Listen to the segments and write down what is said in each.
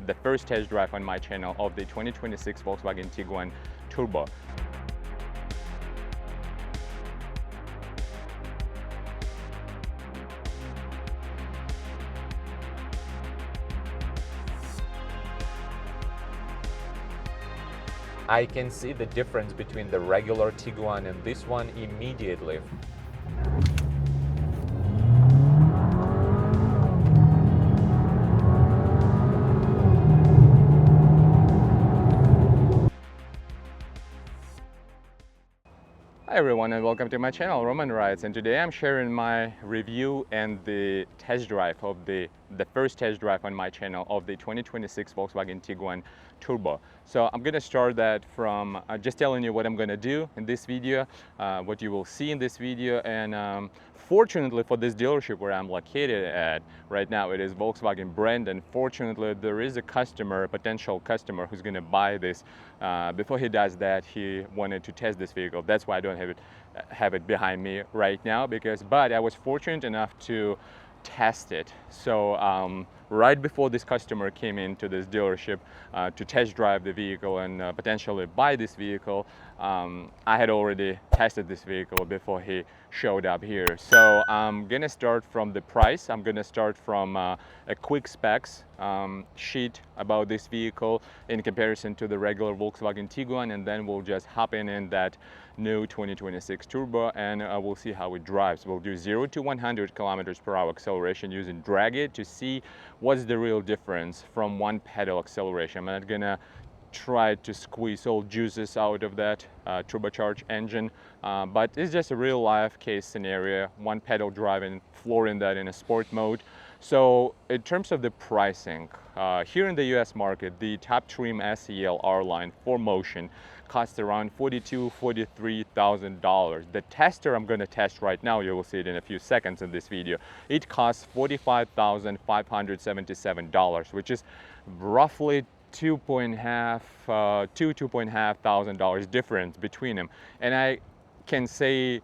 the first test drive on my channel of the 2026 Volkswagen Tiguan Turbo. I can see the difference between the regular Tiguan and this one immediately. Hi everyone, and welcome to my channel, Roman Rides, and today I'm sharing my review and the test drive of the first test drive on my channel of the 2026 Volkswagen Tiguan Turbo. So I'm gonna start that from just telling you what I'm gonna do in this video, what you will see in this video, and fortunately for this dealership where I'm located at right now, it is Volkswagen brand, and fortunately there is a customer, a potential customer, who's gonna buy this. Before he does that, he wanted to test this vehicle. That's why I don't have it behind me right now, but I was fortunate enough to test it. So right before this customer came into this dealership to test drive the vehicle and potentially buy this vehicle, I had already tested this vehicle before he showed up here. So I'm gonna start from the price. I'm gonna start from a quick specs sheet about this vehicle in comparison to the regular Volkswagen Tiguan, and then we'll just hop in that new 2026 Turbo, and we'll see how it drives. We'll do 0 to 100 kilometers per hour acceleration using Drag It to see what's the real difference from one pedal acceleration. I'm not gonna try to squeeze all juices out of that turbocharged engine, but it's just a real life case scenario, one pedal driving, flooring that in a sport mode. So in terms of the pricing, here in the US market, the top trim SEL R-Line 4Motion costs around $42,000 to $43,000. The tester I'm going to test right now, you will see it in a few seconds in this video, it costs $45,577, which is roughly $2,500 difference between them. And I can say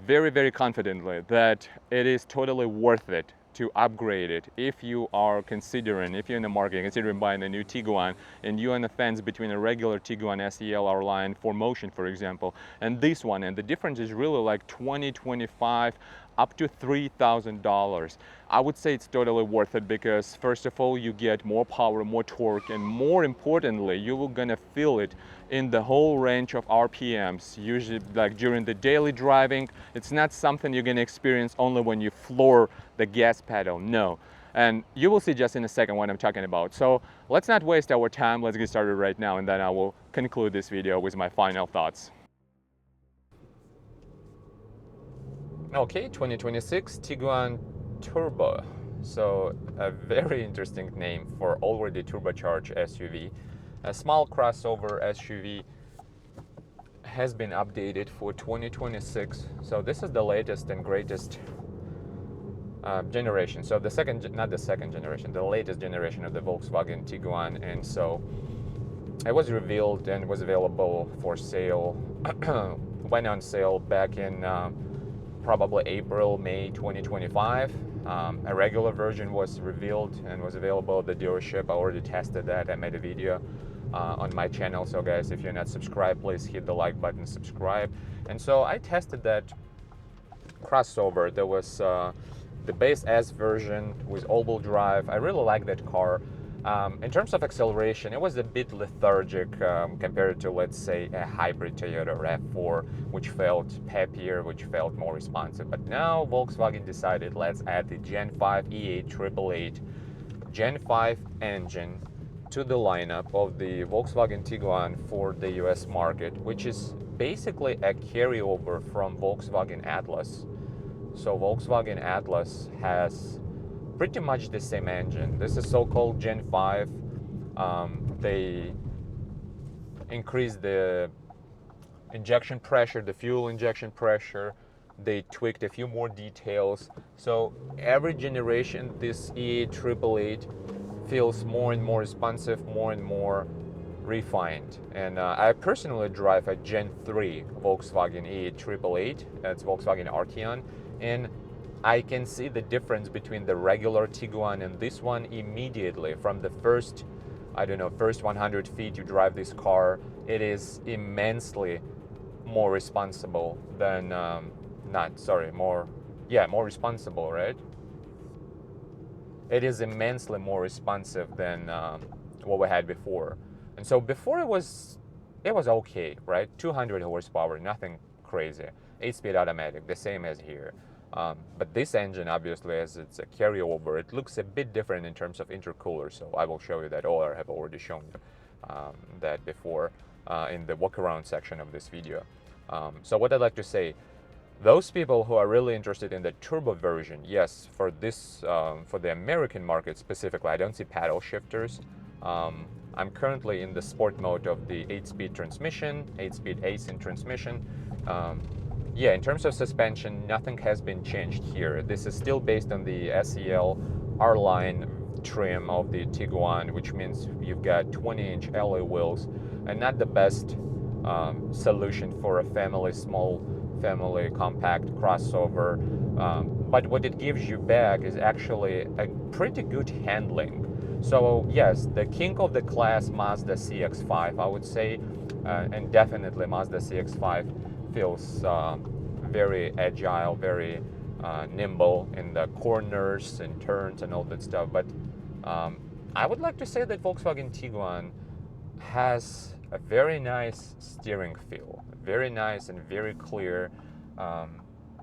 very, very confidently that it is totally worth it to upgrade it if you are considering, if you're in the market considering buying a new Tiguan and you're on the fence between a regular Tiguan SEL R-Line 4Motion, for example, and this one, and the difference is really like $20,000, $25,000 up to $3,000. I would say it's totally worth it because first of all, you get more power, more torque, and more importantly, you're gonna feel it in the whole range of RPMs. Usually like during the daily driving, it's not something you're gonna experience only when you floor the gas pedal, no. And you will see just in a second what I'm talking about. So let's not waste our time, let's get started right now, and then I will conclude this video with my final thoughts. Okay, 2026 Tiguan Turbo. So a very interesting name for already turbocharged SUV. A small crossover SUV has been updated for 2026. So this is the latest and greatest generation. So the latest generation of the Volkswagen Tiguan. And so it was revealed and was available for sale, went on sale back in probably April, May 2025. A regular version was revealed and was available at the dealership. I already tested that. I made a video on my channel. So guys, if you're not subscribed, please hit the like button, subscribe. And so I tested that crossover. There was the base S version with all-wheel drive. I really like that car. In terms of acceleration, it was a bit lethargic compared to, let's say, a hybrid Toyota RAV4, which felt peppier, which felt more responsive. But now Volkswagen decided, let's add the Gen 5 E8 888 Gen 5 engine to the lineup of the Volkswagen Tiguan for the US market, which is basically a carryover from Volkswagen Atlas. So Volkswagen Atlas has pretty much the same engine. This is so-called Gen 5. They increased the injection pressure, the fuel injection pressure. They tweaked a few more details. So every generation, this E8 888 feels more and more responsive, more and more refined. And I personally drive a Gen 3 Volkswagen E8 888. That's Volkswagen Arteon. And I can see the difference between the regular Tiguan and this one immediately from the first I don't know, first 100 feet you drive this car, it is immensely more responsible than, more responsible, right? It is immensely more responsive than what we had before. And so before it was okay, right? 200 horsepower, nothing crazy. 8-speed automatic, the same as here. But this engine, obviously, as it's a carryover, it looks a bit different in terms of intercooler. So I will show you that, or I have already shown you that before in the walk around section of this video. So what I'd like to say, those people who are really interested in the turbo version, yes, for this, for the American market specifically, I don't see paddle shifters. I'm currently in the sport mode of the 8-speed transmission, 8-speed async transmission. Yeah, in terms of suspension, nothing has been changed here. This is still based on the SEL R-line trim of the Tiguan, which means you've got 20-inch alloy wheels, and not the best solution for a small family compact crossover. But what it gives you back is actually a pretty good handling. So yes, the king of the class, Mazda CX-5, I would say, and definitely Mazda CX-5 feels very agile, very nimble in the corners and turns and all that stuff. But I would like to say that Volkswagen Tiguan has a very nice steering feel, very nice and very clear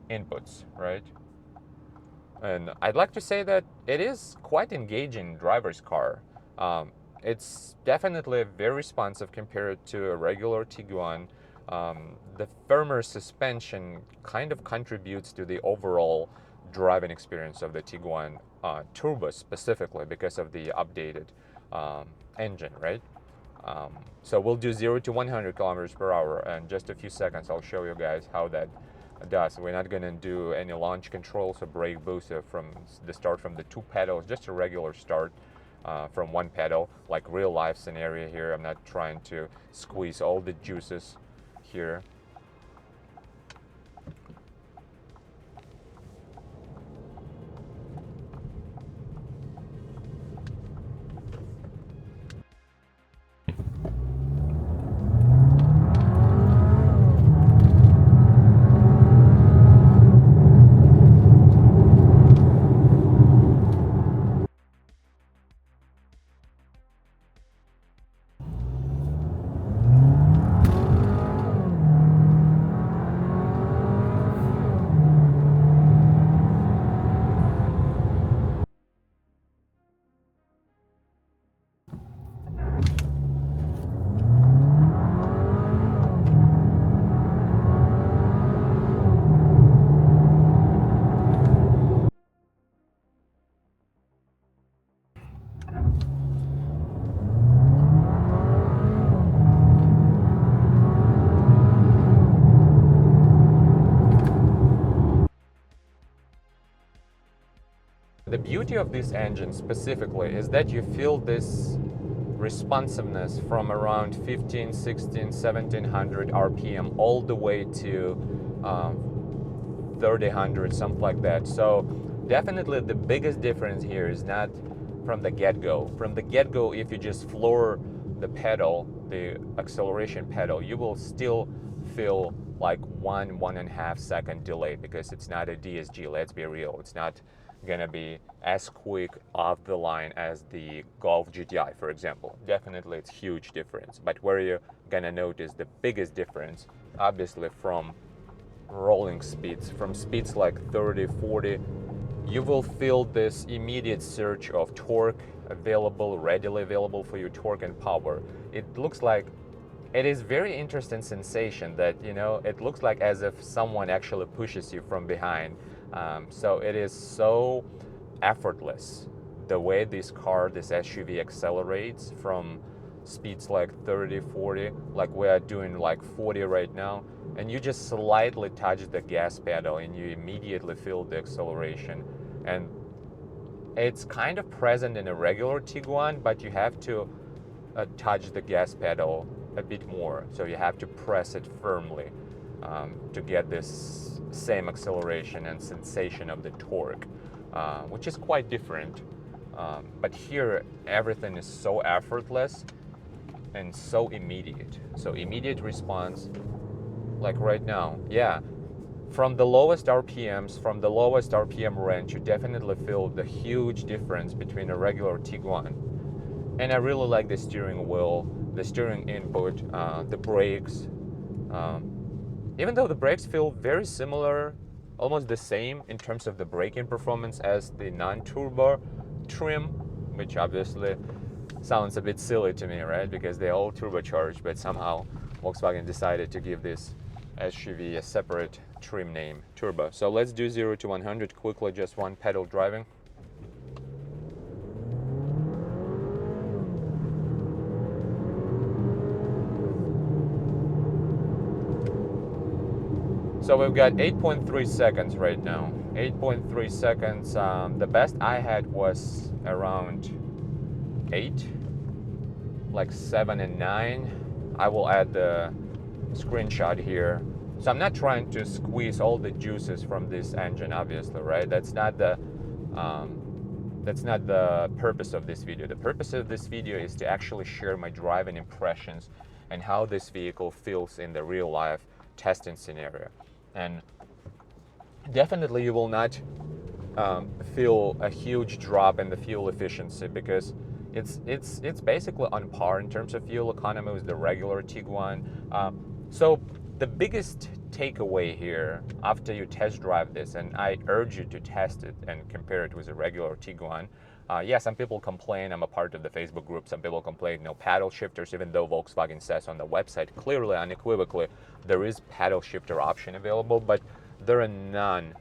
inputs, right? And I'd like to say that it is quite engaging driver's car. It's definitely very responsive compared to a regular Tiguan. The firmer suspension kind of contributes to the overall driving experience of the Tiguan Turbo, specifically because of the updated engine, right? So we'll do 0 to 100 kilometers per hour, and just a few seconds I'll show you guys how that does. We're not going to do any launch controls or brake boost from the start from the 2 pedals, just a regular start from 1 pedal, like real life scenario here. I'm not trying to squeeze all the juices here. The beauty of this engine specifically is that you feel this responsiveness from around 15, 16, 1700 RPM all the way to 3000, something like that. So definitely the biggest difference here is not from the get-go. From the get-go, if you just floor the pedal, the acceleration pedal, you will still feel like 1.5 second delay because it's not a DSG, let's be real. It's not gonna be as quick off the line as the Golf GTI, for example. Definitely it's huge difference. But where you're gonna notice the biggest difference, obviously from rolling speeds, from speeds like 30, 40, you will feel this immediate surge of torque available, readily available for you, torque and power. It looks like, it is very interesting sensation that, you know, it looks like as if someone actually pushes you from behind. So it is so effortless the way this SUV accelerates from speeds like 30, 40, like we are doing like 40 right now, and you just slightly touch the gas pedal and you immediately feel the acceleration. And it's kind of present in a regular Tiguan, but you have to touch the gas pedal a bit more, so you have to press it firmly to get this same acceleration and sensation of the torque, which is quite different. But here, everything is so effortless and so immediate. So immediate response, like right now, yeah. From the lowest RPMs, from the lowest RPM range, you definitely feel the huge difference between a regular Tiguan. And I really like the steering wheel, the steering input, the brakes. Even though the brakes feel very similar, almost the same in terms of the braking performance as the non-turbo trim, which obviously sounds a bit silly to me, right? Because they're all turbocharged, but somehow Volkswagen decided to give this SUV a separate trim name, Turbo. So let's do 0 to 100 quickly, just one pedal driving. So we've got 8.3 seconds right now. 8.3 seconds. The best I had was around 8, like 7 and 9. I will add the screenshot here. So I'm not trying to squeeze all the juices from this engine, obviously, right? That's not the purpose of this video. The purpose of this video is to actually share my driving impressions and how this vehicle feels in the real life testing scenario. And definitely you will not feel a huge drop in the fuel efficiency, because it's basically on par in terms of fuel economy with the regular Tiguan. So the biggest takeaway here after you test drive this, and I urge you to test it and compare it with a regular Tiguan. Yeah, some people complain, I'm a part of the Facebook group, some people complain no paddle shifters, even though Volkswagen says on the website clearly, unequivocally, there is paddle shifter option available, but there are none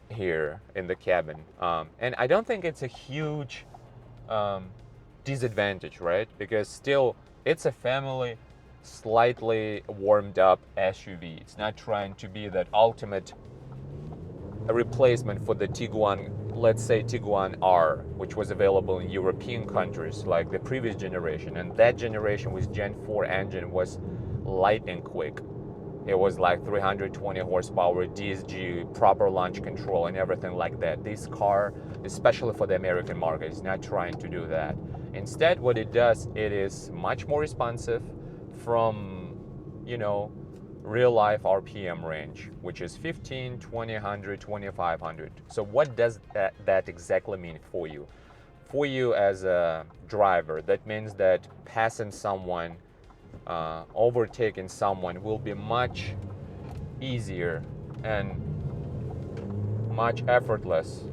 here in the cabin. And I don't think it's a huge disadvantage, right? Because still, it's a family slightly warmed up SUV. It's not trying to be that ultimate replacement for the Tiguan, let's say Tiguan R, which was available in European countries like the previous generation. And that generation with Gen 4 engine was light and quick. It was like 320 horsepower, DSG, proper launch control and everything like that. This car, especially for the American market, is not trying to do that. Instead, what it does, it is much more responsive from, you know, real life RPM range, which is 15, 20, 100, 2500. So what does that exactly mean for you? For you as a driver, that means that passing someone, overtaking someone will be much easier and much effortless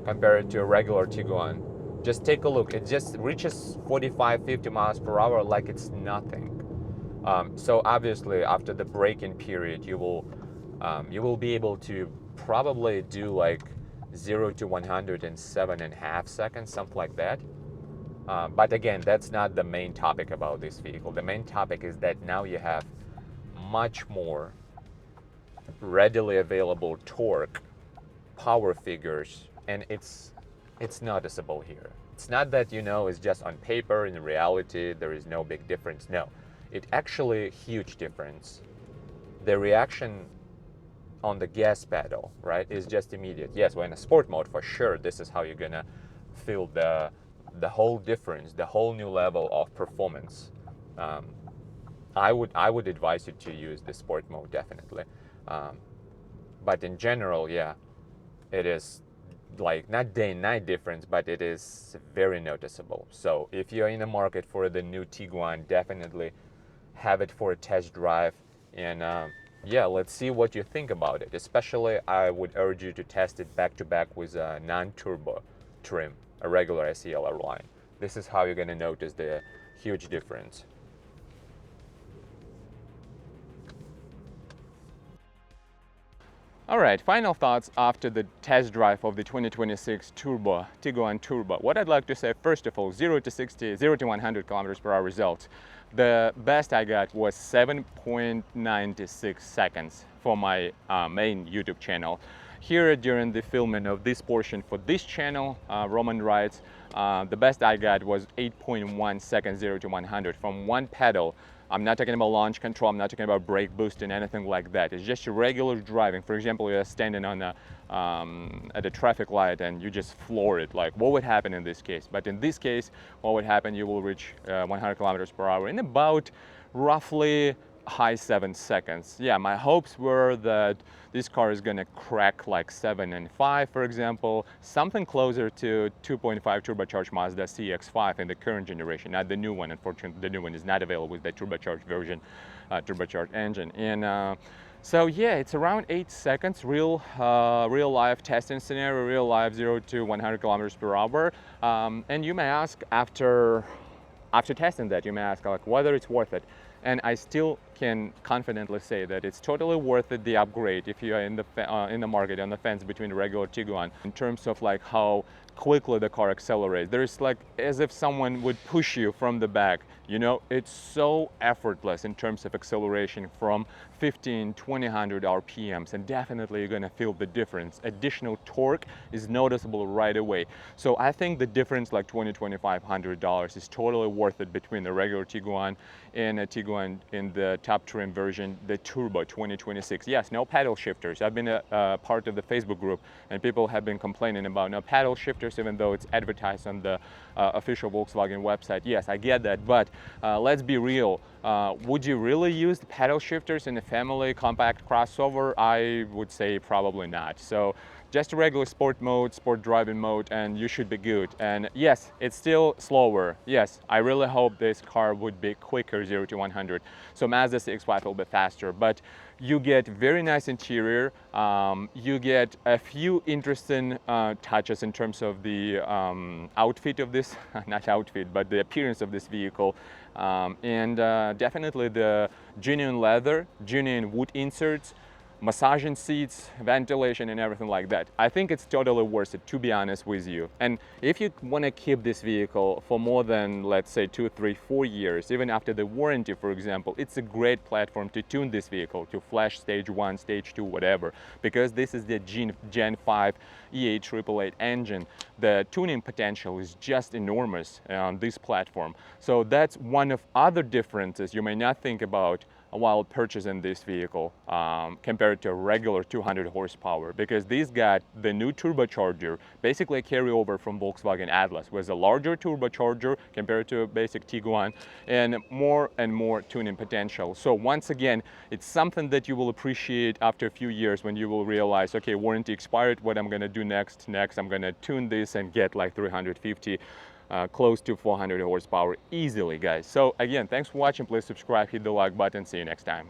compared to a regular Tiguan. Just take a look, it just reaches 45, 50 miles per hour like it's nothing. So obviously after the braking period, you will be able to probably do like 0 to 100 in 7.5 seconds, something like that. But again, that's not the main topic about this vehicle. The main topic is that now you have much more readily available torque, power figures, and it's noticeable here. It's not that, you know, it's just on paper. In reality, there is no big difference. No, it actually huge difference. The reaction on the gas pedal, right, is just immediate. Yes, we're in a sport mode for sure. This is how you're gonna feel the whole difference, the whole new level of performance. I would advise you to use the sport mode definitely. But in general, yeah, it is like not day and night difference, but it is very noticeable. So if you're in the market for the new Tiguan, definitely have it for a test drive, and yeah, let's see what you think about it. Especially, I would urge you to test it back to back with a non-turbo trim, a regular SELR line. This is how you're going to notice the huge difference. All right, final thoughts after the test drive of the 2026 Tiguan Turbo. What I'd like to say, first of all, 0 to 60, 0 to 100 kilometers per hour results. The best I got was 7.96 seconds for my main YouTube channel. Here during the filming of this portion for this channel, Roman Rides, the best I got was 8.1 seconds 0 to 100 from one pedal. I'm not talking about launch control, I'm not talking about brake boosting, anything like that. It's just regular driving. For example, you're standing on at a traffic light and you just floor it. Like, what would happen in this case? But in this case, what would happen, you will reach 100 kilometers per hour in about roughly high 7 seconds. Yeah, my hopes were that this car is gonna crack like 7 and 5, for example, something closer to 2.5 turbocharged Mazda CX-5 in the current generation, not the new one. Unfortunately, the new one is not available with the turbocharged version, turbocharged engine. And so yeah, it's around 8 seconds, real life testing scenario, real life 0 to 100 kilometers per hour. And you may ask, after testing that, you may ask like whether it's worth it. And I still can confidently say that it's totally worth it, the upgrade, if you are in the market, on the fence between the regular Tiguan, in terms of like how quickly the car accelerates. There's like as if someone would push you from the back. You know, it's so effortless in terms of acceleration from 15-2000 RPMs, and definitely you're gonna feel the difference. Additional torque is noticeable right away. So I think the difference, like $2,000-$2,500, is totally worth it between the regular Tiguan and a Tiguan in the top trim version, the Turbo 2026. Yes, no paddle shifters. I've been a part of the Facebook group, and people have been complaining about no paddle shifters, even though it's advertised on the official Volkswagen website. Yes, I get that, but let's be real. Would you really use the paddle shifters in a family compact crossover? I would say probably not. So just a regular sport mode, sport driving mode, and you should be good. And yes, it's still slower. Yes, I really hope this car would be quicker 0 to 100. So Mazda CX-5 will be faster, but you get very nice interior. You get a few interesting touches in terms of the outfit of this, not outfit, but the appearance of this vehicle. And definitely the genuine leather, genuine wood inserts, massaging seats, ventilation, and everything like that. I think it's totally worth it, to be honest with you. And if you want to keep this vehicle for more than, let's say, 2, 3, 4 years, even after the warranty, for example, it's a great platform to tune this vehicle to Flash Stage 1, Stage 2, whatever, because this is the Gen 5 E8 888 engine. The tuning potential is just enormous on this platform. So that's one of other differences you may not think about while purchasing this vehicle compared to a regular 200 horsepower, because this got the new turbocharger, basically a carryover from Volkswagen Atlas, with a larger turbocharger compared to a basic Tiguan, and more tuning potential. So once again, it's something that you will appreciate after a few years, when you will realize, okay, warranty expired, what I'm gonna do next I'm gonna tune this and get like 350 close to 400 horsepower easily, guys. So again, thanks for watching. Please subscribe, hit the like button. See you next time.